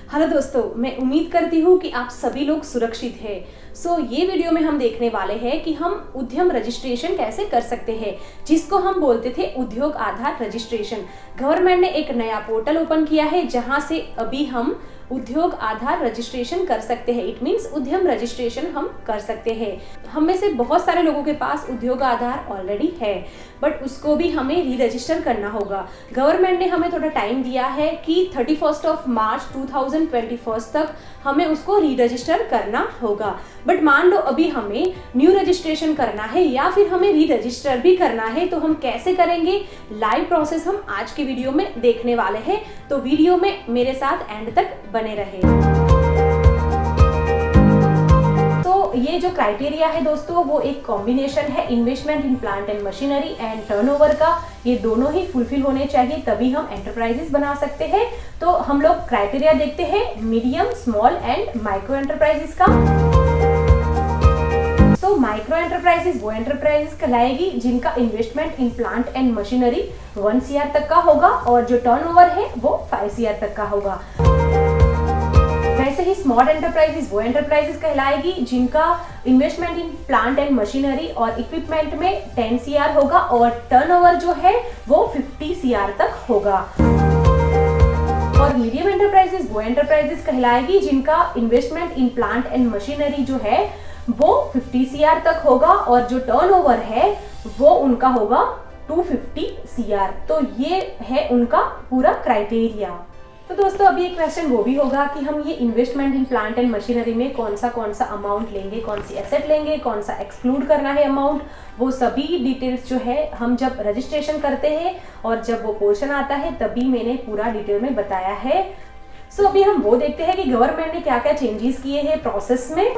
Hello दोस्तों, मैं उम्मीद करती हूँ कि आप सभी लोग सुरक्षित हैं। ये वीडियो में हम देखने वाले हैं कि हम उद्यम रजिस्ट्रेशन कैसे कर सकते हैं, जिसको हम बोलते थे उद्योग आधार रजिस्ट्रेशन। गवर्नमेंट ने एक नया पोर्टल ओपन किया है जहां से अभी हम उद्योग आधार रजिस्ट्रेशन कर सकते हैं। इट मीन्स उद्यम रजिस्ट्रेशन हम कर सकते हैं। हम में से बहुत सारे लोगों के पास उद्योग आधार ऑलरेडी है, बट उसको भी हमें री रजिस्टर करना होगा। गवर्नमेंट ने हमें थोड़ा टाइम दिया है कि 31 मार्च 2021 तक हमें उसको री रजिस्टर करना होगा। बट मान लो अभी हमें न्यू रजिस्ट्रेशन करना है या फिर हमें री रजिस्टर भी करना है, तो हम कैसे करेंगे? लाइव प्रोसेस हम आज के वीडियो में देखने वाले हैं, तो वीडियो में मेरे साथ एंड तक बने रहे। तो ये जो क्राइटेरिया है दोस्तों, वो एक कॉम्बिनेशन है investment in plant and machinery and turnover का। ये दोनों ही फुलफिल होने चाहिए, तभी हम एंटरप्राइजेस बना सकते हैं। तो हम लोग क्राइटेरिया देखते हैं medium, small and micro enterprises का। तो माइक्रो एंटरप्राइजेस वो एंटरप्राइजेस कहलाएगी जिनका investment in plant and machinery 1 CR तक का होगा और जो टर्नओवर है वो 5 CR तक का होगा। वैसे ही स्मॉल एंटरप्राइजेस वो एंटरप्राइजेस कहलाएगी जिनका investment in plant and machinery और इक्विपमेंट में 10 CR होगा और टर्नओवर जो है वो 50 CR तक होगा। और मीडियम एंटरप्राइजेस वो एंटरप्राइजेस कहलाएगी जिनका investment in plant and machinery जो है वो 50 CR तक होगा और जो टर्नओवर है वो उनका होगा 250 CR। तो ये है उनका पूरा क्राइटेरिया। तो दोस्तों अभी एक क्वेश्चन वो भी होगा कि हम ये investment in plant and machinery में कौन सा अमाउंट लेंगे, कौन सी एसेट लेंगे, कौन सा एक्सक्लूड करना है अमाउंट, वो सभी डिटेल्स जो है हम जब रजिस्ट्रेशन करते हैं और जब वो पोर्शन आता है तभी मैंने पूरा डिटेल में बताया है। अभी हम वो देखते हैं कि गवर्नमेंट ने क्या क्या चेंजेस किए हैं प्रोसेस में।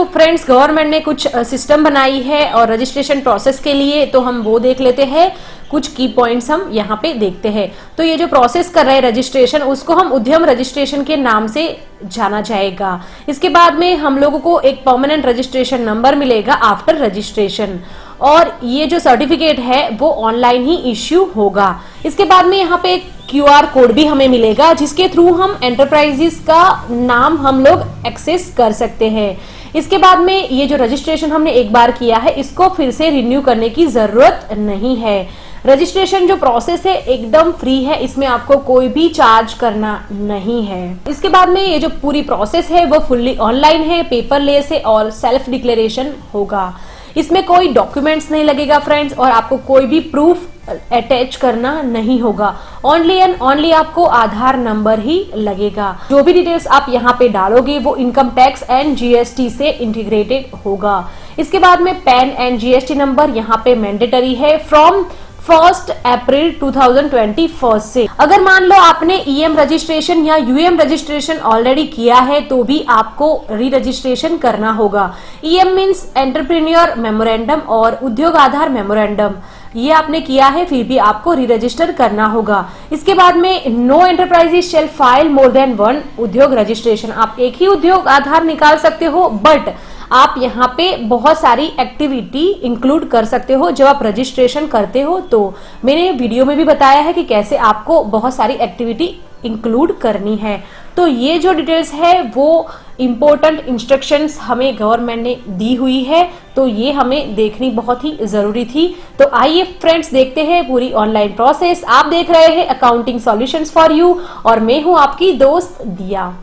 फ्रेंड्स, गवर्नमेंट ने कुछ सिस्टम बनाई है और रजिस्ट्रेशन प्रोसेस के लिए, तो हम वो देख लेते हैं। कुछ की पॉइंट्स हम यहाँ पे देखते हैं। तो ये जो प्रोसेस कर रहे हैं रजिस्ट्रेशन, उसको हम उद्यम रजिस्ट्रेशन के नाम से जाना जाएगा। इसके बाद में हम लोगों को एक परमानेंट रजिस्ट्रेशन नंबर मिलेगा आफ्टर रजिस्ट्रेशन, और ये जो सर्टिफिकेट है वो ऑनलाइन ही इश्यू होगा। इसके बाद में यहाँ पे एक QR कोड भी हमें मिलेगा जिसके थ्रू हम एंटरप्राइजेस का नाम हम लोग एक्सेस कर सकते हैं। इसके बाद में ये जो रजिस्ट्रेशन हमने एक बार किया है इसको फिर से रिन्यू करने की जरूरत नहीं है। रजिस्ट्रेशन जो प्रोसेस है एकदम फ्री है, इसमें आपको कोई भी चार्ज करना नहीं है। इसके बाद में ये जो पूरी प्रोसेस है वो फुल्ली ऑनलाइन है, पेपरलेस है और सेल्फ डिक्लेरेशन होगा। इसमें कोई डॉक्यूमेंट्स नहीं लगेगा फ्रेंड्स, और आपको कोई भी प्रूफ अटैच करना नहीं होगा। ओनली एंड ओनली आपको आधार नंबर ही लगेगा। जो भी डिटेल्स आप यहाँ पे डालोगे वो इनकम टैक्स एंड GST से इंटीग्रेटेड होगा। इसके बाद में पैन एंड GST नंबर यहाँ पे मैंडेटरी है फ्रॉम 1 अप्रैल 2021 से। अगर मान लो आपने EM रजिस्ट्रेशन या UM रजिस्ट्रेशन ऑलरेडी किया है तो भी आपको री रजिस्ट्रेशन करना होगा। EM मीन्स एंटरप्रेन्योर मेमोरेंडम और उद्योग आधार मेमोरेंडम, ये आपने किया है फिर भी आपको री रजिस्टर करना होगा। इसके बाद में no enterprises shall file more than 1 Udyog registration. आप एक ही उद्योग आधार निकाल सकते हो, बट आप यहाँ पे बहुत सारी एक्टिविटी इंक्लूड कर सकते हो जब आप रजिस्ट्रेशन करते हो। तो मैंने वीडियो में भी बताया है कि कैसे आपको बहुत सारी एक्टिविटी इंक्लूड करनी है। तो ये जो डिटेल्स है वो इम्पोर्टेंट इंस्ट्रक्शंस हमें गवर्नमेंट ने दी हुई है, तो ये हमें देखनी बहुत ही जरूरी थी। तो आइए फ्रेंड्स देखते हैं पूरी ऑनलाइन प्रोसेस। आप देख रहे हैं अकाउंटिंग सॉल्यूशंस फॉर यू और मैं हूं आपकी दोस्त दिया।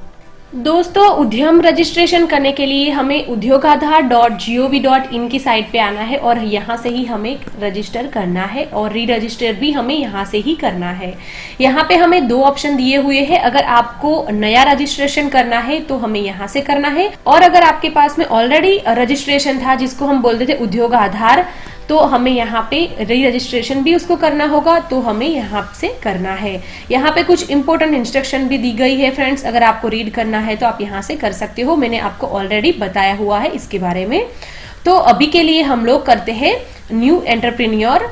दोस्तों, उद्यम रजिस्ट्रेशन करने के लिए हमें udyogAadhar.gov.in की साइट पे आना है और यहाँ से ही हमें रजिस्टर करना है और री रजिस्टर भी हमें यहाँ से ही करना है। यहाँ पे हमें 2 ऑप्शन दिए हुए हैं। अगर आपको नया रजिस्ट्रेशन करना है तो हमें यहाँ से करना है, और अगर आपके पास में ऑलरेडी रजिस्ट्रेशन था जिसको हम बोलते थे उद्योग आधार, तो हमें यहाँ पे री रजिस्ट्रेशन भी उसको करना होगा, तो हमें यहाँ से करना है। यहाँ पे कुछ इंपॉर्टेंट इंस्ट्रक्शन भी दी गई है फ्रेंड्स, अगर आपको रीड करना है तो आप यहाँ से कर सकते हो। मैंने आपको ऑलरेडी बताया हुआ है इसके बारे में। तो अभी के लिए हम लोग करते हैं new entrepreneur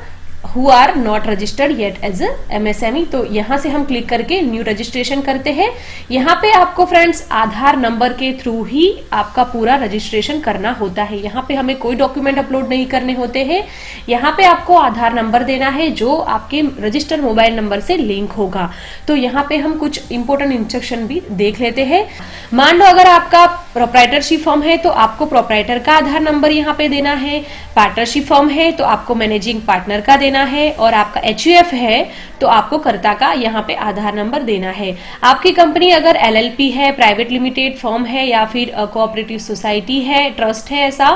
who are not registered yet as a MSME। तो यहाँ से हम क्लिक करके न्यू रजिस्ट्रेशन करते हैं। यहाँ पे आपको फ्रेंड्स आधार नंबर के थ्रू ही आपका पूरा रजिस्ट्रेशन करना होता है। यहाँ पे हमें कोई डॉक्यूमेंट अपलोड नहीं करने होते हैं। यहाँ पे आपको आधार नंबर देना है जो आपके रजिस्टर्ड मोबाइल नंबर से लिंक होगा। तो यहाँ पे हम कुछ इंपॉर्टेंट इंस्ट्रक्शन भी देख लेते हैं। मान लो अगर आपका प्रोप्राइटरशिप फॉर्म है तो आपको प्रोप्राइटर का आधार नंबर यहाँ पे देना है। पार्टनरशिप फॉर्म है तो आपको मैनेजिंग पार्टनर का देना है, और आपका HUF है तो आपको कर्ता का यहाँ पे आधार नंबर देना है। आपकी कंपनी अगर LLP है, प्राइवेट लिमिटेड फर्म है, या फिर कोऑपरेटिव सोसाइटी है, ट्रस्ट है ऐसा,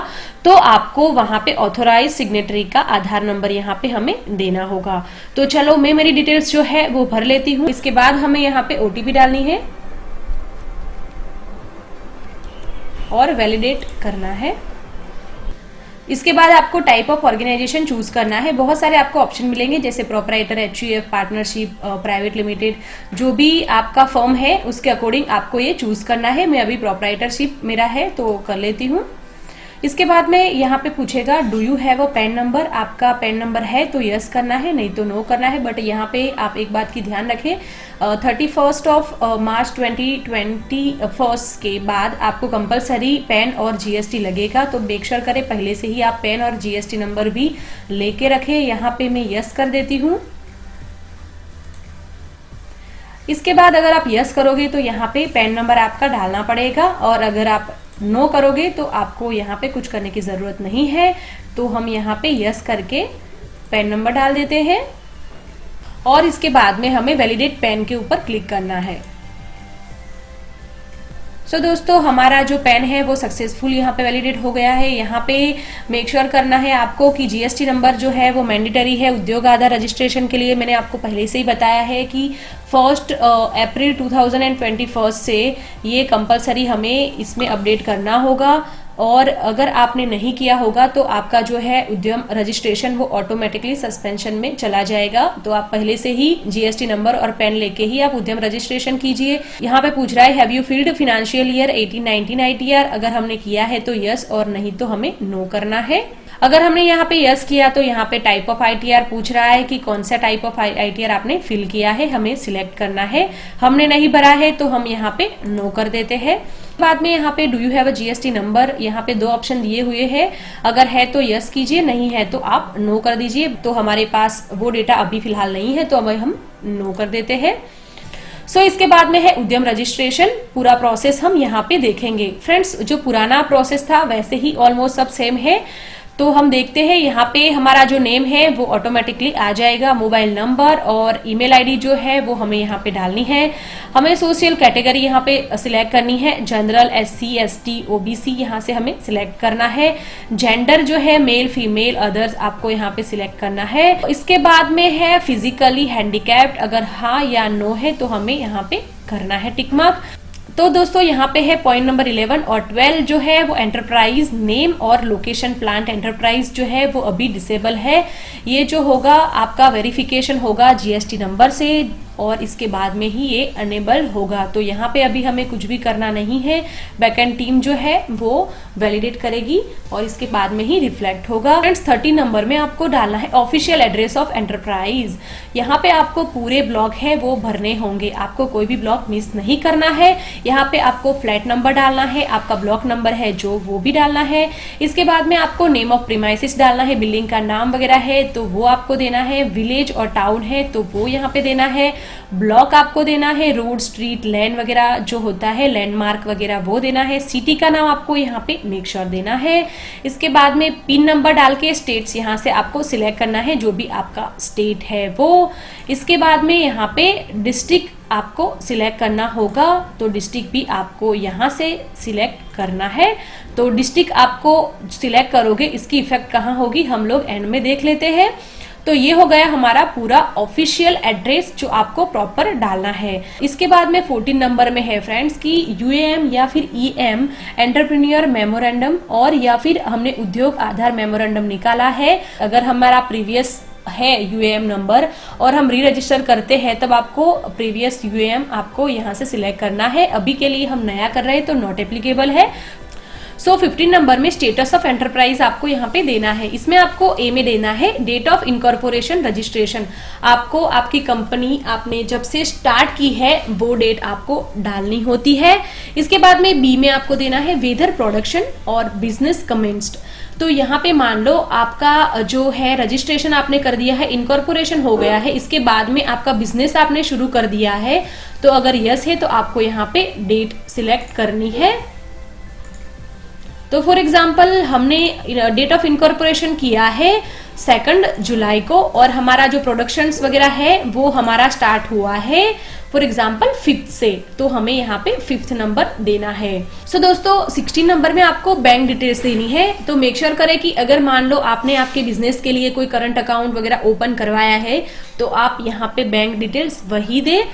तो आपको वहां पे ऑथोराइज सिग्नेटरी का आधार नंबर यहाँ पे हमें देना होगा। तो चलो मैं मेरी डिटेल्स जो है वो भर लेती हूँ। इसके बाद हमें यहाँ पे OTP डालनी है और वैलिडेट करना है। इसके बाद आपको टाइप ऑफ ऑर्गेनाइजेशन चूज करना है। बहुत सारे आपको ऑप्शन मिलेंगे जैसे proprietor, HUF, partnership, private limited, जो भी आपका फर्म है उसके अकॉर्डिंग आपको ये चूज करना है। मैं अभी प्रोप्राइटरशिप मेरा है तो कर लेती हूँ। इसके बाद में यहाँ पे पूछेगा do you have a pan number. आपका पैन नंबर है तो यस करना है, नहीं तो नो करना है। बट यहाँ पे आप एक बात की ध्यान रखें, 31 मार्च 2021 के बाद आपको कंपलसरी पैन और GST लगेगा। तो मेक श्योर करें पहले से ही आप पैन और GST नंबर भी लेके रखें। यहाँ पे मैं यस कर देती हूँ। इसके बाद अगर आप यस करोगे तो यहाँ पे पैन नंबर आपका डालना पड़ेगा, और अगर आप नो करोगे तो आपको यहाँ पे कुछ करने की जरूरत नहीं है। तो हम यहाँ पे यस करके पैन नंबर डाल देते हैं, और इसके बाद में हमें वैलिडेट पैन के ऊपर क्लिक करना है। सो दोस्तों हमारा जो पैन है वो सक्सेसफुल यहाँ पे वैलिडेट हो गया है। यहाँ पे मेक श्योर करना है आपको कि GST नंबर जो है वो मैंडेटरी है उद्योग आधार रजिस्ट्रेशन के लिए। मैंने आपको पहले से ही बताया है कि 1 अप्रैल 2021 से ये कंपलसरी हमें इसमें अपडेट करना होगा, और अगर आपने नहीं किया होगा तो आपका जो है उद्यम रजिस्ट्रेशन वो ऑटोमेटिकली सस्पेंशन में चला जाएगा। तो आप पहले से ही GST नंबर और पैन लेके ही आप उद्यम रजिस्ट्रेशन कीजिए। यहाँ पे पूछ रहा है have you field financial year 18-19 ITR। अगर हमने किया है तो यस, और नहीं तो हमें नो करना है। अगर हमने यहाँ पे यस किया तो यहाँ पे टाइप ऑफ ITR पूछ रहा है कि कौन सा टाइप ऑफ ITR आपने फिल किया है, हमें सिलेक्ट करना है। हमने नहीं भरा है तो हम यहाँ पे नो कर देते हैं। बाद में यहाँ पे do you have a GST number, यहाँ पे 2 ऑप्शन दिए हुए हैं। अगर है तो यस कीजिए, नहीं है तो आप नो कर दीजिए। तो हमारे पास वो डेटा अभी फिलहाल नहीं है तो अब हम नो कर देते हैं। सो इसके बाद में है उद्यम रजिस्ट्रेशन। पूरा प्रोसेस हम यहाँ पे देखेंगे। फ्रेंड्स जो पुराना प्रोसेस था वैसे ही ऑलमोस्ट सब सेम है। तो हम देखते हैं यहाँ पे हमारा जो नेम है वो ऑटोमेटिकली आ जाएगा। मोबाइल नंबर और ईमेल आईडी जो है वो हमें यहाँ पे डालनी है। हमें सोशल कैटेगरी यहाँ पे सिलेक्ट करनी है, जनरल, SC ST OBC यहाँ से हमें सिलेक्ट करना है। जेंडर जो है मेल फीमेल अदर्स आपको यहाँ पे सिलेक्ट करना है। इसके बाद में है फिजिकली हैंडीकैप्ड, अगर हाँ या नो है तो हमें यहाँ पे करना है टिक मार्क। तो दोस्तों यहाँ पे है पॉइंट नंबर 11 और 12 जो है वो एंटरप्राइज नेम और लोकेशन। प्लांट एंटरप्राइज जो है वो अभी डिसेबल है। ये जो होगा आपका वेरिफिकेशन होगा GST नंबर से, और इसके बाद में ही ये अनेबल होगा। तो यहाँ पे अभी हमें कुछ भी करना नहीं है। बैकएंड टीम जो है वो वैलिडेट करेगी और इसके बाद में ही रिफ्लेक्ट होगा। फ्रेंड्स 30 नंबर में आपको डालना है ऑफिशियल एड्रेस ऑफ एंटरप्राइज। यहाँ पे आपको पूरे ब्लॉक है वो भरने होंगे, आपको कोई भी ब्लॉक मिस नहीं करना है। यहाँ पे आपको फ्लैट नंबर डालना है, आपका ब्लॉक नंबर है जो वो भी डालना है। इसके बाद में आपको नेम ऑफ प्रीमाइसिस डालना है, बिल्डिंग का नाम वगैरह है तो वो आपको देना है। विलेज और टाउन है तो वो यहाँ पे देना है। ब्लॉक आपको देना है, रोड स्ट्रीट लैंड वगैरह जो होता है लैंडमार्क वगैरह वो देना है। सिटी का नाम आपको यहाँ पे मेक श्योर देना है। इसके बाद में पिन नंबर डाल के स्टेट्स यहाँ से आपको सिलेक्ट करना है जो भी आपका स्टेट है वो। इसके बाद में यहाँ पे डिस्ट्रिक्ट आपको सिलेक्ट करना होगा, तो डिस्ट्रिक्ट भी आपको यहाँ से सिलेक्ट करना है। तो डिस्ट्रिक्ट आपको सिलेक्ट करोगे, इसकी इफेक्ट कहाँ होगी हम लोग एंड में देख लेते हैं। तो ये हो गया हमारा पूरा ऑफिशियल एड्रेस जो आपको प्रॉपर डालना है। इसके बाद में 14 नंबर में है फ्रेंड्स कि UAM या फिर EM एंटरप्रेन्योर मेमोरेंडम, और या फिर हमने उद्योग आधार मेमोरेंडम निकाला है। अगर हमारा प्रीवियस है UAM नंबर और हम री रजिस्टर करते हैं तब आपको प्रीवियस UAM आपको यहाँ से सिलेक्ट करना है। अभी के लिए हम नया कर रहे हैं तो नॉट एप्लीकेबल है। सो 15 नंबर में स्टेटस ऑफ एंटरप्राइज आपको यहाँ पे देना है। इसमें आपको ए में देना है डेट ऑफ इनकॉर्पोरेशन रजिस्ट्रेशन। आपको आपकी कंपनी आपने जब से स्टार्ट की है वो डेट आपको डालनी होती है। इसके बाद में बी में आपको देना है वेदर प्रोडक्शन और बिजनेस कमेंस्ड। तो यहाँ पे मान लो आपका जो है रजिस्ट्रेशन आपने कर दिया है, इनकॉर्पोरेशन हो गया है, इसके बाद में आपका बिजनेस आपने शुरू कर दिया है, तो अगर यस है तो आपको यहाँ पे डेट सिलेक्ट करनी है। तो फॉर एग्जाम्पल हमने डेट ऑफ इनकॉर्पोरेशन किया है 2 जुलाई को और हमारा जो प्रोडक्शंस वगैरह है वो हमारा स्टार्ट हुआ है फॉर एग्जाम्पल 5th से, तो हमें यहाँ पे 5th नंबर देना है। सो दोस्तों 16 नंबर में आपको बैंक डिटेल्स देनी है। तो मेक श्योर करें कि अगर मान लो आपने आपके बिजनेस के लिए कोई करंट अकाउंट वगैरह ओपन करवाया है तो आप यहाँ पे बैंक डिटेल्स वही दे।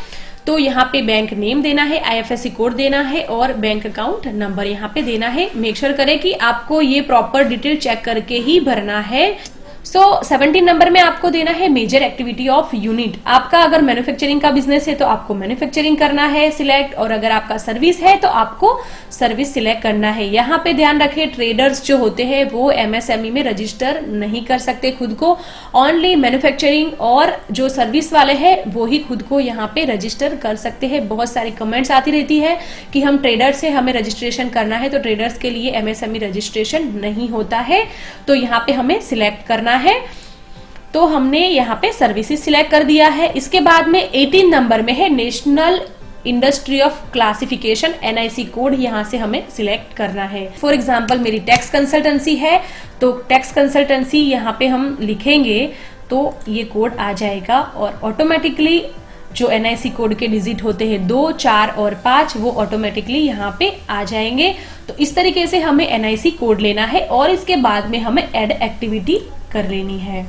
तो यहाँ पे बैंक नेम देना है, IFSC कोड देना है और बैंक अकाउंट नंबर यहाँ पे देना है। मेक श्योर करें कि आपको ये प्रॉपर डिटेल चेक करके ही भरना है। सो 17 नंबर में आपको देना है मेजर एक्टिविटी ऑफ यूनिट। आपका अगर मैन्युफैक्चरिंग का बिजनेस है तो आपको मैन्युफैक्चरिंग करना है सिलेक्ट, और अगर आपका सर्विस है तो आपको सर्विस सिलेक्ट करना है। यहाँ पे ध्यान रखें ट्रेडर्स जो होते हैं वो MSME में रजिस्टर नहीं कर सकते खुद को, ओनली मैन्युफैक्चरिंग और जो सर्विस वाले हैं वो ही खुद को यहाँ पे रजिस्टर कर सकते हैं। बहुत सारी कमेंट्स आती रहती है कि हम ट्रेडर्स है हमें रजिस्ट्रेशन करना है, तो ट्रेडर्स के लिए MSME रजिस्ट्रेशन नहीं होता है, तो यहाँ पे हमें सिलेक्ट करना है। तो हमने यहाँ पे सर्विसेज सिलेक्ट कर दिया है। इसके बाद में 18 नंबर में है national industry of classification NIC code, यहाँ से हमें सिलेक्ट करना है। फॉर एग्जांपल मेरी टैक्स कंसल्टेंसी है तो टैक्स कंसल्टेंसी यहाँ पे हम लिखेंगे तो ये कोड आ जाएगा और ऑटोमेटिकली जो NIC कोड के डिजिट होते हैं 2, 4 और 5 वो ऑटोमेटिकली यहाँ पे आ जाएंगे। तो इस तरीके से हमें NIC कोड लेना है और इसके बाद में हमें ऐड एक्टिविटी कर लेनी है।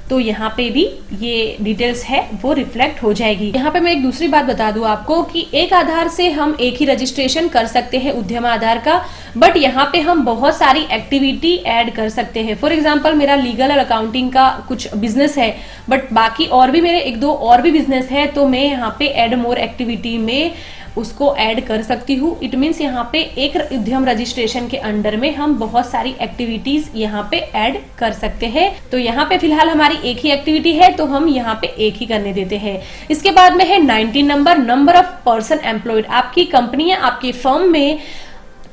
तो यहाँ पे भी ये डिटेल्स है वो रिफ्लेक्ट हो जाएगी। यहाँ पे मैं एक दूसरी बात बता दूं आपको कि एक आधार से हम एक ही रजिस्ट्रेशन कर सकते हैं उद्यम आधार का, बट यहाँ पे हम बहुत सारी एक्टिविटी ऐड कर सकते हैं। फॉर एग्जांपल मेरा लीगल और अकाउंटिंग का कुछ बिजनेस है बट बाकी और भी मेरे 1-2 और भी बिजनेस है, तो मैं यहाँ पे ऐड मोर एक्टिविटी में उसको ऐड कर सकती हूँ। इट मीन्स यहाँ पे एक उद्यम रजिस्ट्रेशन के अंडर में हम बहुत सारी एक्टिविटीज यहाँ पे ऐड कर सकते हैं। तो यहाँ पे फिलहाल हमारी एक ही एक्टिविटी है तो हम यहाँ पे एक ही करने देते हैं। इसके बाद में है 19 नंबर ऑफ पर्सन एम्प्लॉयड। आपकी कंपनी या आपके फर्म में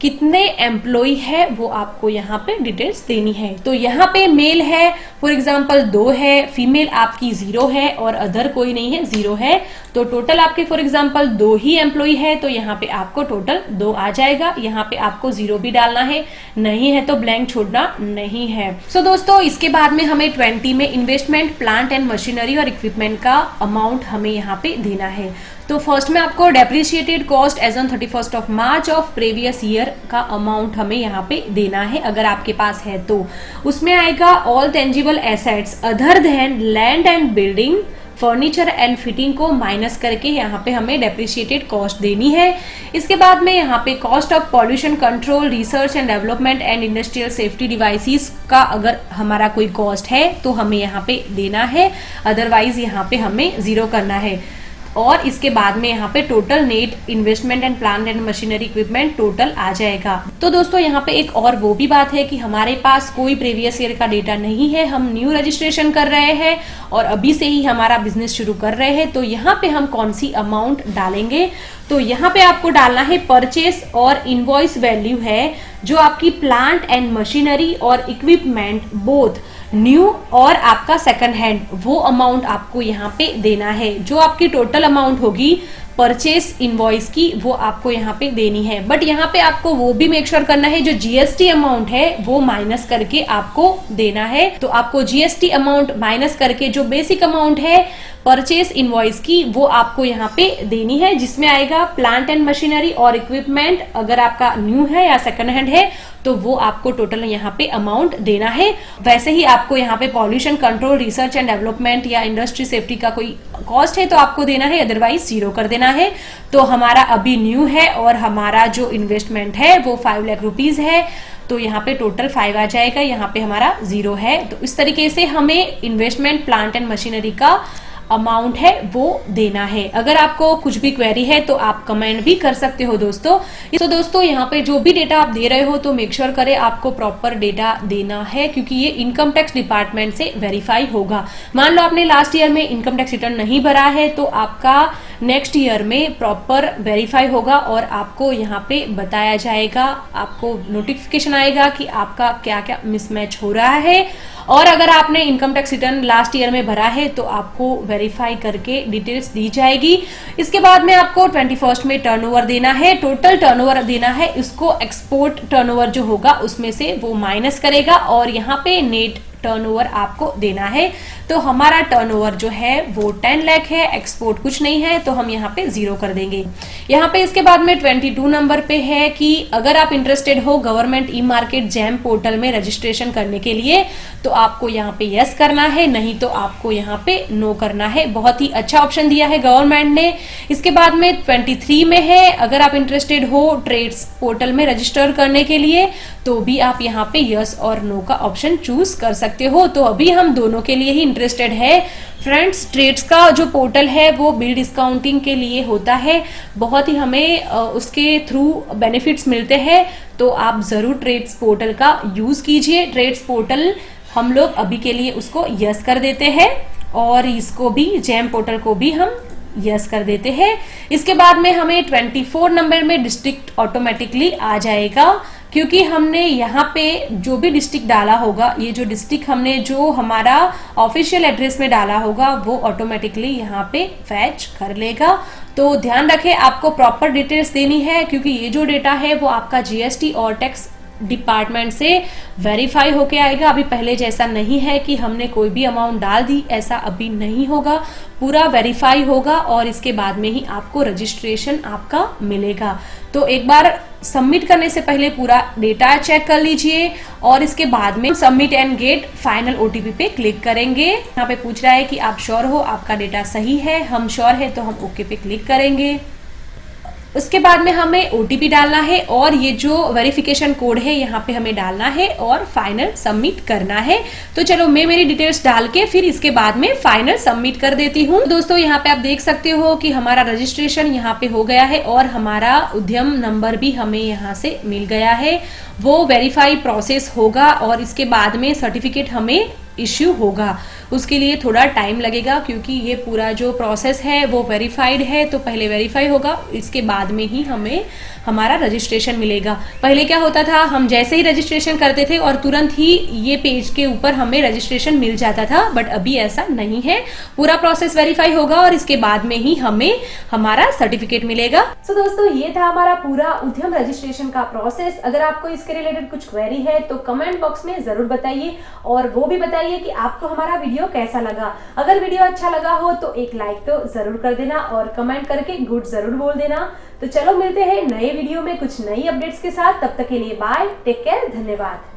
कितने एम्प्लॉय है वो आपको यहाँ पे डिटेल्स देनी है। तो यहाँ पे मेल है फॉर एग्जांपल 2 है, फीमेल आपकी 0 है और अदर कोई नहीं है 0 है, तो टोटल आपके फॉर एग्जांपल 2 ही एम्प्लॉय है, तो यहाँ पे आपको टोटल 2 आ जाएगा। यहाँ पे आपको 0 भी डालना है, नहीं है तो ब्लैंक छोड़ना नहीं है। सो दोस्तों इसके बाद में हमें 20 में इन्वेस्टमेंट प्लांट एंड मशीनरी और इक्विपमेंट का अमाउंट हमें यहाँ पे देना है। तो फर्स्ट में आपको depreciated cost as on 31 of March of previous year का अमाउंट हमें यहाँ पे देना है अगर आपके पास है तो। उसमें आएगा all tangible assets other than land and building furniture and fitting को माइनस करके यहाँ पे हमें डेप्रिशिएटेड कॉस्ट देनी है। इसके बाद में यहाँ पे cost of pollution control research and development and industrial safety devices का अगर हमारा कोई कॉस्ट है तो हमें यहाँ पे देना है, अदरवाइज यहाँ पे हमें 0 करना है। और इसके बाद में यहाँ पे total net investment and plant and machinery equipment total आ जाएगा। तो दोस्तों यहाँ पे एक और वो भी बात है कि हमारे पास कोई प्रीवियस ईयर का डेटा नहीं है, हम न्यू रजिस्ट्रेशन कर रहे हैं और अभी से ही हमारा बिजनेस शुरू कर रहे हैं, तो यहाँ पे हम कौन सी अमाउंट डालेंगे। तो यहाँ पे आपको डालना है परचेस और इनवॉइस वैल्यू है जो आपकी प्लांट एंड मशीनरी और इक्विपमेंट बोथ न्यू और आपका सेकंड हैंड, वो अमाउंट आपको यहाँ पे देना है। जो आपकी टोटल अमाउंट होगी परचेस इनवॉइस की वो आपको यहाँ पे देनी है, बट यहाँ पे आपको वो भी मेक श्योर करना है जो GST अमाउंट है वो माइनस करके आपको देना है। तो आपको GST अमाउंट माइनस करके जो बेसिक अमाउंट है परचेस इनवॉइस की वो आपको यहाँ पे देनी है, जिसमें आएगा प्लांट एंड मशीनरी और इक्विपमेंट अगर आपका न्यू है या सेकंड हैंड है तो वो आपको टोटल यहाँ पे अमाउंट देना है। वैसे ही आपको यहाँ पे pollution control research and development या इंडस्ट्री सेफ्टी का कोई कॉस्ट है तो आपको देना है, अदरवाइज 0 कर देना है। तो हमारा अभी न्यू है और हमारा जो इन्वेस्टमेंट है वो 5 लाख रुपीज है, तो यहाँ पे टोटल 5 आ जाएगा, यहाँ पे हमारा 0 है। तो इस तरीके से हमें इन्वेस्टमेंट प्लांट एंड मशीनरी का अमाउंट है वो देना है। अगर आपको कुछ भी क्वेरी है तो आप कमेंट भी कर सकते हो दोस्तों। तो दोस्तों यहाँ पे जो भी डेटा आप दे रहे हो तो मेक श्योर करें आपको प्रॉपर डेटा देना है, क्योंकि ये इनकम टैक्स डिपार्टमेंट से वेरीफाई होगा। मान लो आपने लास्ट ईयर में इनकम टैक्स रिटर्न नहीं भरा है तो आपका नेक्स्ट ईयर में प्रॉपर वेरीफाई होगा और आपको यहाँ पे बताया जाएगा, आपको नोटिफिकेशन आएगा कि आपका क्या क्या मिसमैच हो रहा है। और अगर आपने income tax return last year में भरा है तो आपको वेरीफाई करके डिटेल्स दी जाएगी। इसके बाद में आपको 21st में टर्नओवर देना है, टोटल टर्नओवर देना है। इसको एक्सपोर्ट टर्नओवर जो होगा उसमें से वो माइनस करेगा और यहाँ पे नेट टर्नओवर आपको देना है। तो हमारा टर्नओवर जो है वो 10 लाख है, एक्सपोर्ट कुछ नहीं है तो हम यहाँ पे 0 कर देंगे। यहाँ पे इसके बाद में 22 नंबर पे है कि अगर आप इंटरेस्टेड हो government e market GeM portal में रजिस्ट्रेशन करने के लिए तो आपको यहाँ पे यस करना है, नहीं तो आपको यहाँ पे नो करना है। बहुत ही अच्छा ऑप्शन दिया है गवर्नमेंट ने। इसके बाद में 23 में है अगर आप इंटरेस्टेड हो ट्रेड्स पोर्टल में रजिस्टर करने के लिए तो भी आप यहाँ पे यस और नो का ऑप्शन चूज कर सकते हो। तो अभी हम दोनों के लिए ही इंटरेस्टेड है फ्रेंड्स। ट्रेड्स का जो पोर्टल है वो बिल डिस्काउंटिंग के लिए होता है, बहुत ही हमें उसके थ्रू बेनिफिट्स मिलते हैं। तो आप जरूर ट्रेड्स पोर्टल का यूज कीजिए। ट्रेड्स पोर्टल हम लोग अभी के लिए उसको यस कर देते हैं और इसको भी जैम पोर्टल को भी हम यस कर देते हैं। इसके बाद में हमें 24 नंबर में डिस्ट्रिक्ट ऑटोमेटिकली आ जाएगा, क्योंकि हमने यहाँ पे जो भी डिस्ट्रिक्ट डाला होगा, ये जो डिस्ट्रिक्ट हमने जो हमारा ऑफिशियल एड्रेस में डाला होगा वो ऑटोमेटिकली यहाँ पे फैच कर लेगा। तो ध्यान रखें आपको प्रॉपर डिटेल्स देनी है, क्योंकि ये जो डेटा है वो आपका जीएसटी और टैक्स डिपार्टमेंट से वेरीफाई होके आएगा। अभी पहले जैसा नहीं है कि हमने कोई भी अमाउंट डाल दी, ऐसा अभी नहीं होगा। पूरा वेरीफाई होगा और इसके बाद में ही आपको रजिस्ट्रेशन आपका मिलेगा। तो एक बार सबमिट करने से पहले पूरा डेटा चेक कर लीजिए और इसके बाद में submit and get final OTP पे क्लिक करेंगे। यहाँ पे पूछ रहा है कि आप श्योर हो आपका डेटा सही है, हम श्योर है तो हम ओके पे क्लिक करेंगे। उसके बाद में हमें ओटीपी डालना है और ये जो वेरिफिकेशन कोड है यहाँ पे हमें डालना है और फाइनल सबमिट करना है। तो चलो मैं मेरी डिटेल्स डाल के फिर इसके बाद में फाइनल सबमिट कर देती हूँ। दोस्तों यहाँ पे आप देख सकते हो कि हमारा रजिस्ट्रेशन यहाँ पे हो गया है और हमारा उद्यम नंबर भी हमें यहाँ से मिल गया है। वो वेरीफाई प्रोसेस होगा और इसके बाद में सर्टिफिकेट हमें इश्यू होगा। उसके लिए थोड़ा टाइम लगेगा, क्योंकि ये पूरा जो प्रोसेस है वो वेरीफाइड है। तो पहले वेरीफाई होगा, इसके बाद में ही हमें हमारा रजिस्ट्रेशन मिलेगा। पहले क्या होता था, हम जैसे ही रजिस्ट्रेशन करते थे और तुरंत ही ये पेज के ऊपर हमें रजिस्ट्रेशन मिल जाता था, बट अभी ऐसा नहीं है। पूरा प्रोसेस वेरीफाई होगा और इसके बाद में ही हमें हमारा सर्टिफिकेट मिलेगा। तो दोस्तों ये था हमारा पूरा उद्यम रजिस्ट्रेशन का प्रोसेस। अगर आपको इसके रिलेटेड कुछ क्वेरी है तो कमेंट बॉक्स में जरूर बताइए और वो भी बताइए कि आपको हमारा वीडियो कैसा लगा। अगर वीडियो अच्छा लगा हो तो एक लाइक तो जरूर कर देना और कमेंट करके गुड जरूर बोल देना। तो चलो मिलते हैं नए वीडियो में कुछ नई अपडेट्स के साथ। तब तक के लिए बाय, टेक केयर, धन्यवाद।